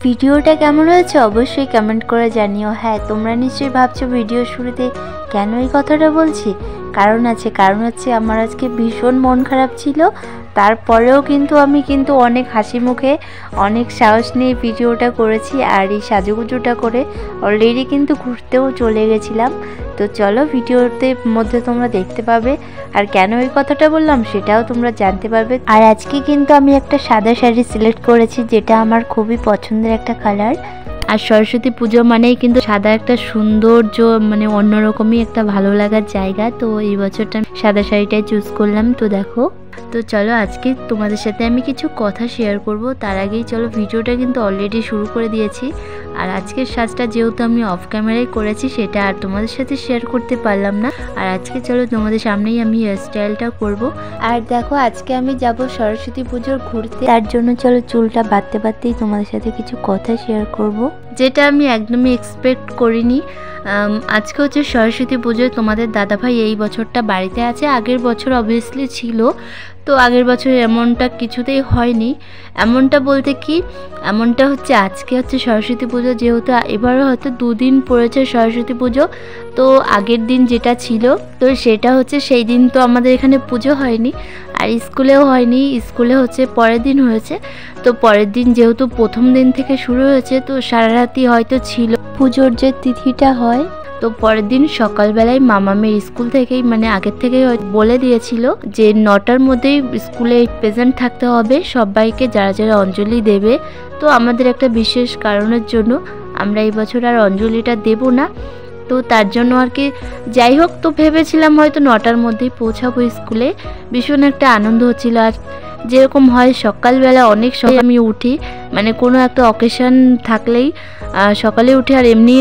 ভিডিওটা কেমন হয়েছে অবশ্যই কমেন্ট করে জানিও। হ্যাঁ, তোমরা নিশ্চয়ই ভাবছো ভিডিও শুরুতে কেন এই কথাটা বলছি। কারণ হচ্ছে আমার আজকে ভীষণ মন খারাপ ছিল। তারপরেও আমি অনেক হাসি মুখে অনেক সাহস নিয়ে ভিডিওটা করেছি। আর এই সাজুগুজুটা করে অলরেডি ঘুরতেও চলে গেছিলাম। তো চলো, ভিডিওতে মধ্যে তোমরা দেখতে পাবে আর কেন এই কথাটা বললাম সেটাও তোমরা জানতে পারবে। আর আজকে আমি একটা সাদা শাড়ি সিলেক্ট করেছি, যেটা আমার খুবই পছন্দের একটা কালার। আর সরস্বতী পুজো মানেই সাদা একটা সৌন্দর্য, মানে অন্যরকমই একটা ভালো লাগার জায়গা। তো এই বছরটা আমি সাদা শাড়িটাই চুজ করলাম। তো দেখো, তো চলো আজকে তোমাদের সাথে আমি কিছু কথা শেয়ার করব। তার আগেই চলো, ভিডিওটা অলরেডি শুরু করে দিয়েছি। আর আজকের সাজটা যেহেতু আমি অফ ক্যামেরায় করেছি, সেটা আর তোমাদের সাথে শেয়ার করতে পারলাম না। আর আজকে চলো তোমাদের সামনেই আমি হেয়ার স্টাইলটা করব। আর দেখো, আজকে আমি যাব সরস্বতী পুজোর ঘুরতে। তার জন্য চলো চুলটা বাঁধতেই তোমাদের সাথে কিছু কথা শেয়ার করব, যেটা আমি একদমই এক্সপেক্ট করিনি। আজকে হচ্ছে সরস্বতী পুজো। তোমাদের দাদাভাই এই বছরটা বাড়িতে আছে, আগের বছর অবভিয়াসলি ছিল। তো আগের বছর এমনটা কিছুতেই হয়নি। এমনটা বলতে কি, এমনটা হচ্ছে আজকে হচ্ছে সরস্বতী পুজো, যেহেতু এবারও হয়তো 2 দিন পড়েছে সরস্বতী পুজো। তো আগের দিন যেটা ছিল, তো সেটা হচ্ছে সেই দিন তো আমাদের এখানে পুজো হয়নি, আর স্কুলেও হয়নি। স্কুলে হচ্ছে পরের দিন হয়েছে। তো পরের দিন যেহেতু প্রথম দিন থেকে শুরু হয়েছে, তো সারা রাতি হয়তো ছিল পুজোর যে তিথিটা হয়। তো পরের দিন সকালবেলায় মামামের স্কুল থেকেই, মানে আগের থেকেই বলে দিয়েছিল যে 9টার মধ্যেই স্কুলে প্রেজেন্ট থাকতে হবে সবাইকে, যারা যারা অঞ্জলি দেবে। তো আমাদের একটা বিশেষ কারণের জন্য আমরা এই বছর আর অঞ্জলিটা দেব না। তো তার জন্য আর কি, যাই হোক, তো ভেবেছিলাম হয়তো 9টার মধ্যেই পৌঁছাবো স্কুলে। ভীষণ একটা আনন্দ হচ্ছিল। আর যেরকম হয় সকালবেলা অনেক সকালে আমি উঠি, মানে কোনো একটা অকেশন থাকলেই সকালে উঠি। আর এমনি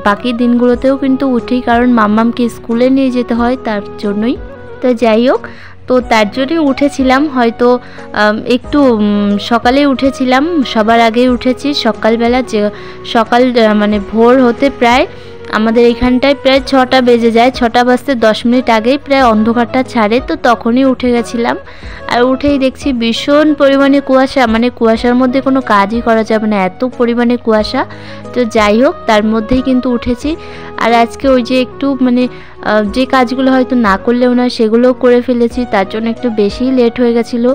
বাকি দিনগুলোতেও উঠি, কারণ মাম্মামকে স্কুলে নিয়ে যেতে হয়, তার জন্যই। তো যাই হোক, তো তার জন্যই উঠেছিলাম। হয়তো একটু সকালে উঠেছিলাম, সবার আগেই উঠেছি সকালবেলা। যে সকাল মানে ভোর হতে প্রায় আমাদের এখানটায় প্রায় 6টা বেজে যায়। 6টা বাজতে 10 মিনিট আগেই প্রায় অন্ধকারটা ছাড়ে। তো তখনই উঠে গেছিলাম। আর উঠেই দেখছি ভীষণ পরিমাণে কুয়াশা, মানে কুয়াশার মধ্যে কোনো কাজই করা যাবে না, এত পরিমাণে কুয়াশা। তো যাই হোক, তার মধ্যেই উঠেছি। আর আজকে ওই যে একটু মানে যে কাজগুলো হয়তো না করলেও না, সেগুলোও করে ফেলেছি। তার জন্য একটু বেশি লেট হয়ে গেছিলো।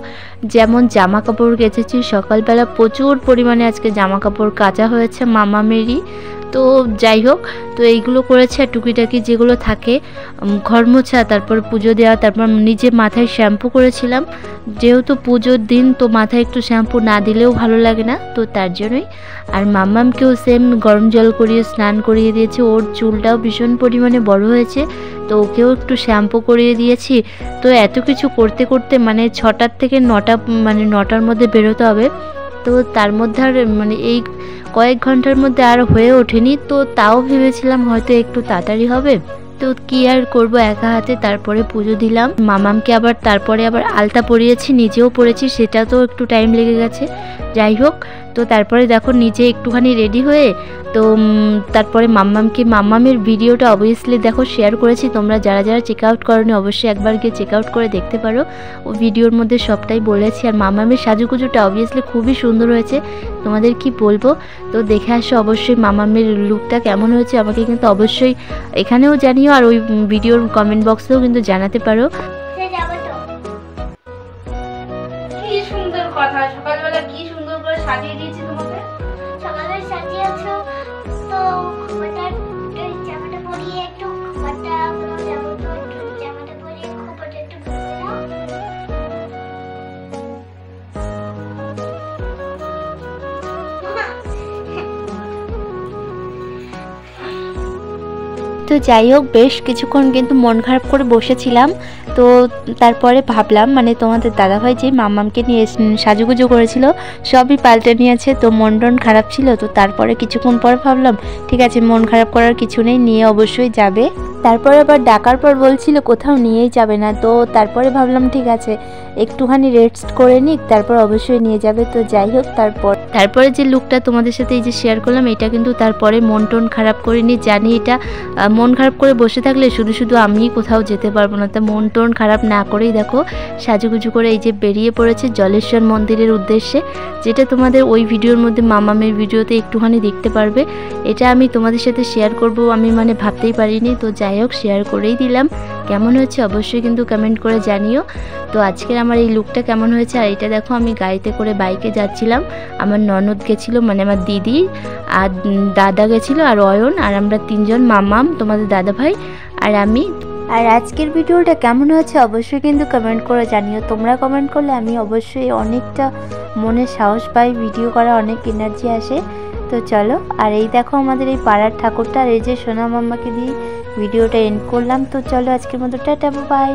যেমন জামা কাপড় কেচেছি সকালবেলা, প্রচুর পরিমাণে আজকে জামা কাপড় কাচা হয়েছে মামামেরই। তো যাই হোক, তো এইগুলো করেছে। আর টুকিটাকি যেগুলো থাকে, ঘর মোছা, তারপর পুজো দেওয়া, তারপর নিজে মাথায় শ্যাম্পু করেছিলাম। যেহেতু পুজোর দিন, তো মাথায় একটু শ্যাম্পু না দিলেও ভালো লাগে না, তো তার জন্যই। আর মাম্মামকেও সেম গরম জল করিয়ে স্নান করিয়ে দিয়েছি। ওর চুলটাও ভীষণ পরিমাণে বড় হয়েছে, তো ওকেও একটু শ্যাম্পু করিয়ে দিয়েছি। তো এত কিছু করতে করতে মানে 6টার থেকে 9টা, মানে 9টার মধ্যে বেরোতে হবে। তো তার মধ্যে আর মানে এই কয়েক ঘন্টার মধ্যে আর হয়ে ওঠেনি। তো তাও ভেবেছিলাম হয়তো একটু তাড়াতাড়ি হবে। তো কি আর করব, একা হাতে তারপরে পুজো দিলাম। মামামকে তারপরে আবার আলতা পরিয়েছি, নিজেও পরেছি, সেটা তো একটু টাইম লেগে গেছে। যাই হোক, তো তারপরে দেখো নিজে একটুখানি রেডি হয়ে, তো তারপরে মাম্মামের ভিডিওটা অবভিয়াসলি দেখো শেয়ার করেছি। তোমরা যারা যারা চেক আউট করোনি অবশ্যই একবার গিয়ে চেক আউট করে দেখতে পারো। ও ভিডিওর মধ্যে সবটাই বলেছি। আর মাম্মামের সাজুগুজুটা অবভিয়াসলি খুবই সুন্দর হয়েছে, তোমাদের কি বলবো। তো দেখে আসো অবশ্যই মাম্মামের লুকটা কেমন হয়েছে, আমাকে অবশ্যই এখানেও জানিও, আর ওই ভিডিওর কমেন্ট বক্সেও জানাতে পারো। কি সুন্দর কথা, সকালবেলা কি সুন্দর করে সাজিয়ে দিয়েছি তোমাকে। সকালে সাজিয়েছো তো জামাটা পরিয়ে একটু জামাটা পরিয়ে খোপাটা একটু তো যাই হোক, বেশ কিছুক্ষণ মন খারাপ করে বসেছিলাম। তো তারপরে ভাবলাম, মানে তোমাদের দাদাভাই যে মাম্মামকে নিয়ে সাজুগুজু করেছিল সবই পাল্টে নিয়েছে। তো মন খারাপ ছিল। তো তারপরে কিছুক্ষণ পরে ভাবলাম ঠিক আছে, মন খারাপ করার কিছু নেই, নিয়ে অবশ্যই যাবে। তারপরে আবার ডাকার পর বলছিল কোথাও নিয়েই যাবে না, তো তারপরে ভাবলাম ঠিক আছে একটুখানি রেস্ট করে নিক, তারপর অবশ্যই নিয়ে যাবে। তো যাই হোক, তারপরে যে লুকটা তোমাদের সাথে এই যে শেয়ার করলাম, এটা কিন্তু তারপরে মন টন খারাপ করিনি। জানি এটা মন খারাপ করে বসে থাকলে শুধু শুধু আমি কোথাও যেতে পারবো না, তা মন টন খারাপ না করেই দেখো সাজুগুজু করে এই যে বেরিয়ে পড়েছে জলেশ্বর মন্দিরের উদ্দেশ্যে, যেটা তোমাদের ওই ভিডিওর মধ্যে মামামের ভিডিওতে একটুখানি দেখতে পারবে। এটা আমি তোমাদের সাথে শেয়ার করব আমি মানে ভাবতেই পারিনি। তো যাই হোক, শেয়ার করেই দিলাম। কেমন হয়েছে অবশ্যই কিন্তু কমেন্ট করে জানিও। তো আজকের আমার এই লুকটা কেমন হয়েছে। আর এটা দেখো আমি গাড়িতে করে বাইকে যাচ্ছিলাম, আমার ননদ গেছিলো মানে আমার দিদি, আর দাদা গেছিলো, আর অয়ন, আর আমরা তিনজন, মামাম, তোমাদের দাদা ভাই আর আমি। আর আজকের ভিডিওটা কেমন হয়েছে অবশ্যই কিন্তু কমেন্ট করে জানিও। তোমরা কমেন্ট করলে আমি অবশ্যই অনেকটা মনে সাহস পাই, ভিডিও করা অনেক এনার্জি আসে। তো চলো, আর এই দেখো আমাদের এই পাড়ার ঠাকুরটা, আর এই যে সোনা মাম্মাকে দিয়ে ভিডিওটা এন্ড করলাম। তো চলো আজকের মতো টাটা, বাই।